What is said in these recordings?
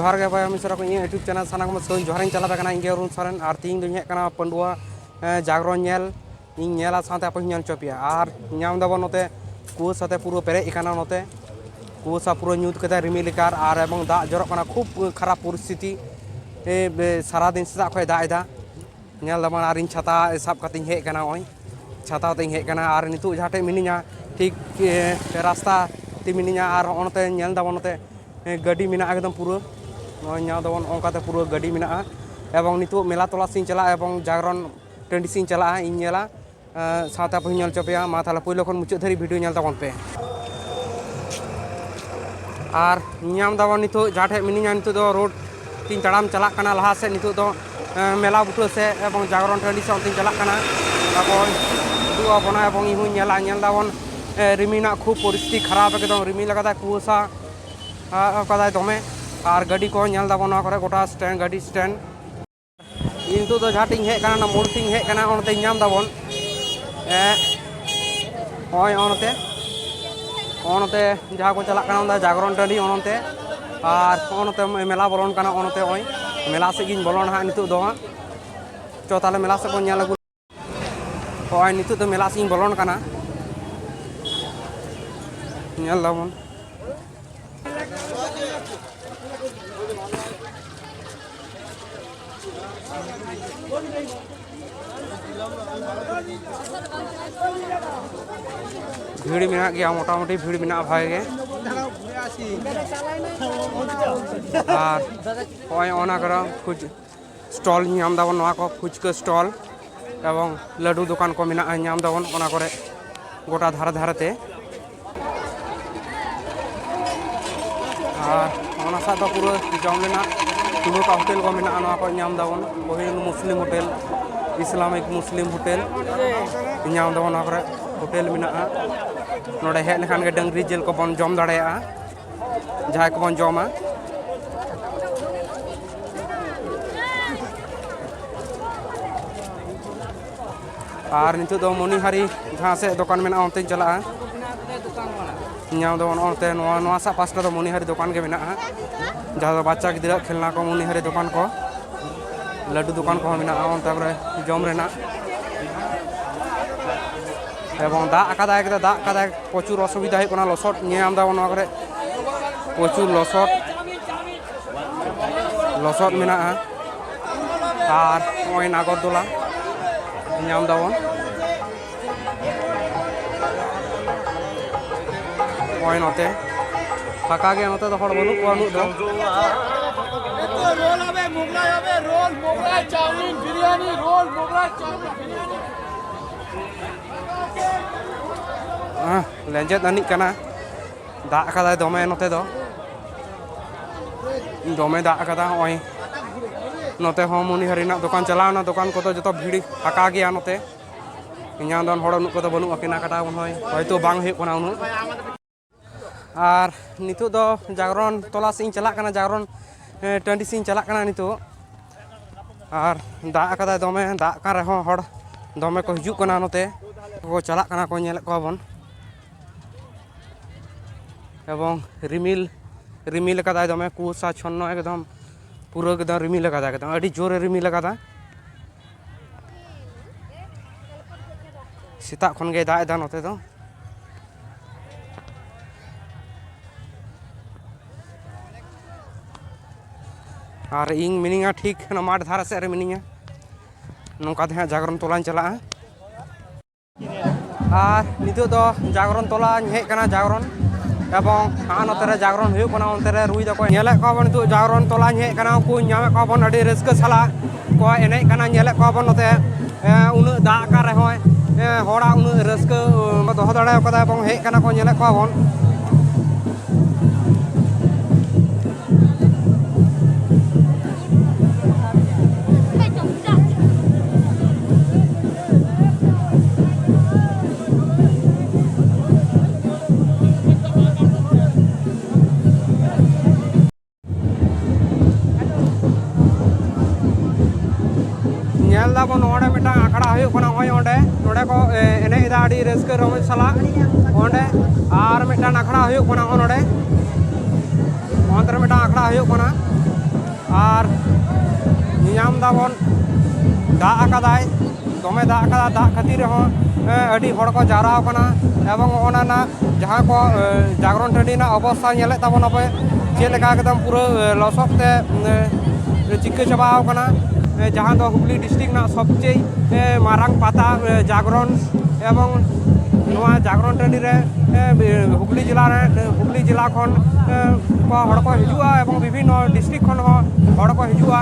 जोहार के भाई मिसरा को यूट्यूब चैनल साना को सोन जोहारिंग चला बेकना इंगे अरुण सोरेन और तीन दुनिया कना पंडुआ जागरण नेल इन नेला साथे आप नेल चोपिया और नाम दबो नोते कुआ साथे पूरा पेरे इकाना नोते कुआ सा पूरा न्यूट कते रिमिल कार और एवं दा जरो कना खूब खराब परिस्थिति सारा दिन से खय दा एदा नेल दबो और इन छाता साब कते हे कना ओय छाता ते हे कना और नितु जहाटे मिनिया ठीक रास्ता ती मिनिया और ओनते नेल दबो नोते गाड़ी मिना एकदम पूरा नाव दबन ओंकाते पूरा गाड़ी मिना एवं नितु मेला तोला सिंह चला एवं जागरण टंडी सिंह चला इन नेला साथे आप नेल चोपिया मा ताला पहिलो खन मुचाद धरी भिडियो नेल तबन पे और नाम दबन नितु जहाटे मिनिया नितु दो रोड तीन तड़ाम चला कना लहा से नितु दो मेला बुटो से एवं जागरण टंडी से तीन चला कना तारपर दुआ बना एवं इहु नेला नेल दबन रिमिना खूब परिस्थिति खराब एकदम रिमिल लगाता कुसा कदाय दमे और गाड़ी को नेल दाबो ना करे गोटा स्टैंड गाड़ी स्टैंड इंतु तो जहाटिंग हे काना ना मोल्टिंग हे काना ओनते नाम दाबन ओय ओनते जहाँ को चला काना जागरण टंडी ओनते और ओनते मेला बोलन काना ओनते ओय मेला से गिन बोलन हा नितु दो चो ताले मेला से को नेल लागु ओय नितु तो मेला से बोलन काना नेल दाबन भीड़ में गया मोटामुटी भीड़ में भागे और कुछ स्टॉल नाम दाबन को फुचका स्टॉल एवं लड्डू दुकान को मेना नाम दाबन ओना करे गोटा धारे धारेते और ओना सा तो पूरा जम लेना तुलु का होटल को मेना ना को नाम दाबन कोहिन मुस्लिम होटल इस्लामिक मुस्लिम होटल नाम दाबन ना करे होटल मेना नोडे हेज लेखान के डंगरी जेल को बन जम दाड़ेया जहाँ को बन जमा और नितु दो मणिहारी जहाँ से दुकान मेना ओनते चला नाम दाबन ओनते नोआ सा पासटा दो मणिहारी दुकान के मेना जहाँ बच्चा गिद्रा खेलना को मणिहारी दुकान को लड्डू दुकान को मेना ओनते जम रेना एवं दा प्रचुर असुविधा होना लसट नाम दाबन प्रचुर लसट मेना और नय नागरदोला नाम दाबन नय नोते फाका गया नोते तो हड़ बनू को नु दो रोल হবে মোগলাই হবে roll Mughlai chowmein biryani roll Mughlai chowmein biryani लेंजेद आनिक कना दा कदा दमे नोते दो दमे दा कदा ओय नोते हो मणिहारी ना दुकान चलावना दुकान को तो जतो भीड़ फाका गया नोते इन्या दन हड़ नु को तो बनु अकिना काटा बन होय हयतो बांग हुय कोना नु और नितु दो जागरण तोला सिंह चला कना जागरण टंडी सिंह चला कना नितु और दा कदा दमे दा का रहो हड़ दमे को हिजु कना नोते को चला कना को नेल को बन एवं रिमिल रिमिल कदा दमे कुसा छन्नो एकदम पूरा एकदम रिमिल कदा एकदम अड़ी जोर रिमिल कदा सीता खन गे दा एदा नोते दो और इन मिनिया ठीक माठ धारा से मिनिया नौका दे जागरण तोला चला और नितो दो जागरण तोला हेज कना जागरण एवं हाँ नोते जागरण होना उनते रुई दको नेले को नितो जागरण तोला हेज कना को नामे को बन अड़ी रस्क साला को एने कना नेले को बन नोते उन दा का रहो हड़ा उन रस्क दोह दाड़े कदा एवं हेज कना को नेले को बन दाबो नोडे मिटा आखड़ा होना ओंडे नोडे को एने दा अड़ी रस्क रमज साला ओंडे और मिटा आखड़ा होना नोडे ओंतरे मिटा आखड़ा होना আর ᱧᱟᱢ ᱫᱟᱵᱚᱱ ᱫᱟᱜ ᱟᱠᱟᱫᱟᱭ ᱫᱚᱢᱮ ᱫᱟᱜ ᱟᱠᱟᱫᱟ ᱫᱟᱜ ᱠᱷᱟᱹᱛᱤᱨ ᱨᱮᱦᱚᱸ ᱟᱹᱰᱤ ᱦᱚᱲ ᱠᱚ ᱡᱟᱣᱨᱟ ᱟᱠᱟᱱᱟ ᱮᱵᱚᱝ ᱚᱱᱟ ᱨᱮᱱᱟᱜ ᱡᱟᱦᱟᱸ ᱠᱚ ᱡᱟᱜᱽᱨᱚᱱ ᱴᱟᱺᱰᱤ ᱨᱮᱱᱟᱜ ᱚᱵᱚᱥᱛᱷᱟ ᱧᱮᱞᱮᱫ ᱛᱟᱵᱚᱱᱟᱯᱮ ᱪᱮᱫ ᱞᱮᱠᱟ ᱮᱠᱫᱚᱢ ᱯᱩᱨᱟᱹ ᱞᱚᱥᱚᱫ ᱛᱮ ᱪᱤᱠᱟᱹ ᱪᱟᱵᱟᱣ ᱟᱠᱟᱱᱟ ᱡᱟᱦᱟᱸ ᱫᱚ হুগলি ডিস্ট্রিক্ট ᱨᱮᱱᱟᱜ ᱥᱚᱵᱪᱮয়ে ᱢᱟᱨᱟᱝ ᱯᱟᱛᱟ ᱡᱟᱜᱽᱨᱚᱱ এবং ᱱᱚᱣᱟ ᱡᱟᱜᱽᱨᱚᱱ ᱴᱟᱺᱰᱤ ᱨᱮ হুগলি ᱡᱮᱞᱟ ᱠᱷᱚᱱ ᱦᱚᱲ ᱠᱚ ᱦᱤᱡᱩᱜᱼᱟ ᱮᱵᱚᱝ ᱵᱤᱵᱷᱤᱱᱱᱚ ᱰᱤᱥᱴ্রিক্ট ᱠᱷᱚᱱ ᱦᱚᱸ ᱦᱚᱲ ᱠᱚ ᱦᱤᱡᱩᱜᱼᱟ।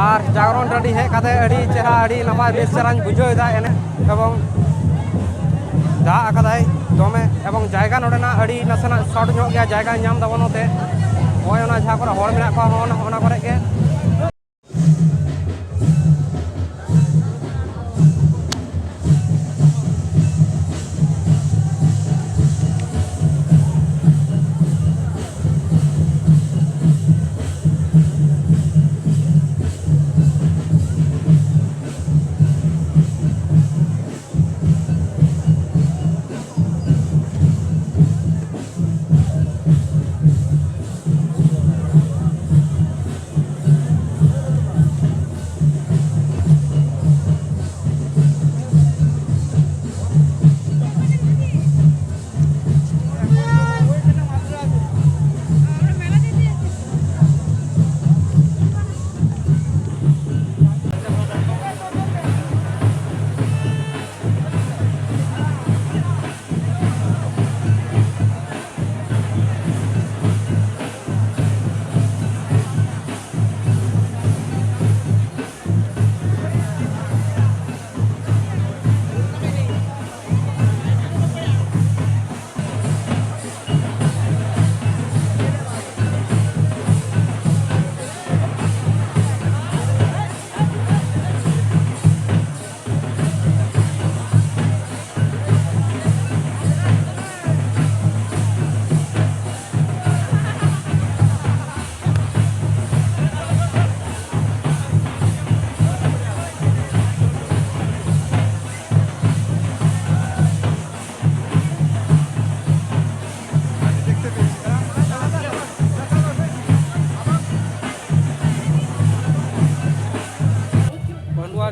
আর জাগরণ টাᱺডি হেজ কাতে আᱹᱰᱤ চেহারা আᱹᱰᱤ নাপায় বেশ চেহারাᱧ বুঝাᱹᱣᱮᱫᱟ এনে এবং দাগ আকাদাই দমে এবং জায়গা নড়েনা আᱹᱰᱤ নাসেনাᱜ শর্ট ᱧᱚᱜ ᱜᱮᱭᱟ জায়গা ᱧᱟᱢ ᱫᱟᱵᱚᱱ ᱱᱚᱛᱮ ᱱᱚᱜᱼᱚᱭ ᱚᱱᱟ ᱡᱟᱦᱟᱸ ᱠᱚᱨᱮ ᱦᱚᱲ ᱢᱮᱱᱟᱜ ᱠᱚᱣᱟ ᱚᱱᱟ ᱠᱚᱨᱮ ᱜᱮ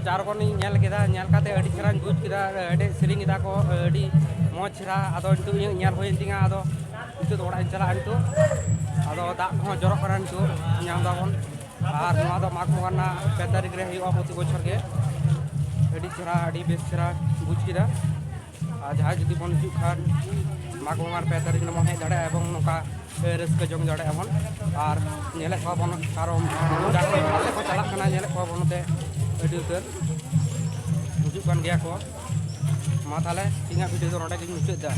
ᱡᱟᱨᱜᱚᱱᱤᱧ ᱧᱮᱞ ᱠᱮᱫᱟ ᱧᱮᱞ ᱠᱟᱛᱮ ᱟᱹᱰᱤ ᱪᱮᱦᱨᱟᱧ ᱵᱩᱡᱽ ᱠᱮᱫᱟ ᱮᱱᱮᱡ ᱥᱮᱨᱮᱧ ᱮᱫᱟ ᱠᱚ ᱟᱹᱰᱤ ᱢᱚᱡᱽ ᱪᱮᱦᱨᱟ ᱟᱫᱚ ᱱᱤᱛᱚᱜ ᱤᱧᱟᱹᱜ ᱧᱮᱞ ᱦᱩᱭᱮᱱ ᱛᱤᱧᱟ ᱟᱫᱚ ᱱᱤᱛᱚᱜ ᱫᱚ ᱚᱲᱟᱜ ᱤᱧ ᱪᱟᱞᱟᱜᱼᱟ ᱱᱤᱛᱚᱜ ᱟᱫᱚ ᱫᱟᱜ ᱠᱚᱦᱚᱸ ᱡᱚᱨᱚᱜ ᱠᱟᱱᱟ ᱱᱤᱛᱚᱜ ᱧᱟᱢ ᱫᱟᱵᱚᱱ ᱟᱨ ᱱᱚᱣᱟ ᱫᱚ ᱢᱟᱜᱽ ᱵᱚᱸᱜᱟ ᱨᱮᱱᱟᱜ 2 ᱛᱟᱹᱨᱤᱠᱷ ᱨᱮ ᱦᱩᱭᱩᱜᱼᱟ ᱯᱨᱚᱛᱤ ᱵᱚᱪᱷᱚᱨ ᱜᱮ ᱟᱹᱰᱤ ᱪᱮᱦᱨᱟ ᱟᱹᱰᱤ ᱵᱮᱥ ᱪᱮᱦᱨᱟ ᱵᱩᱡᱽ ᱠᱮᱫᱟ ᱟᱨ ᱡᱟᱦᱟᱸᱭ ᱡᱩᱫᱤ ᱵᱚᱱ ᱦᱤᱡᱩᱜ ᱠᱷᱟᱱ ᱢᱟᱜᱽ ᱵᱚᱸᱜᱟ 2 ᱛᱟᱹᱨᱤᱠᱷ ᱨᱮᱵᱚᱱ ᱦᱮᱡ ᱫᱟᱲᱮᱭᱟᱜᱼᱟ ᱮᱵᱚᱝ ᱱᱚᱝᱠᱟ ᱨᱟᱹᱥᱠᱟᱹ ᱡᱚᱝ ᱫᱟᱲᱮᱭᱟᱜᱼᱟ ᱵᱚᱱ ᱟᱨ ᱧᱮᱞᱮᱫ ᱠᱚᱣᱟ ᱵᱚᱱ ᱟᱨᱚ ᱡᱟᱦᱟᱸ ᱠᱚ ᱪᱟᱞᱟᱜ ᱠᱟᱱᱟ ᱧᱮᱞᱮᱫ ᱠᱚᱣᱟ ᱵᱚᱱ ᱱᱚᱛᱮ ᱟᱹᱰᱤ ᱩᱛᱟᱹᱨ ᱦᱤᱡᱩᱜ ᱠᱟᱱ ᱜᱮᱭᱟ ᱠᱚ ᱢᱟ ᱛᱟᱦᱞᱮ ᱤᱧᱟᱹᱜ ᱵᱷᱤᱰᱤᱭᱳ ᱫᱚ ᱱᱚᱰᱮ ᱜᱤᱧ ᱢᱩᱪᱟᱹᱫ ᱮᱫᱟ।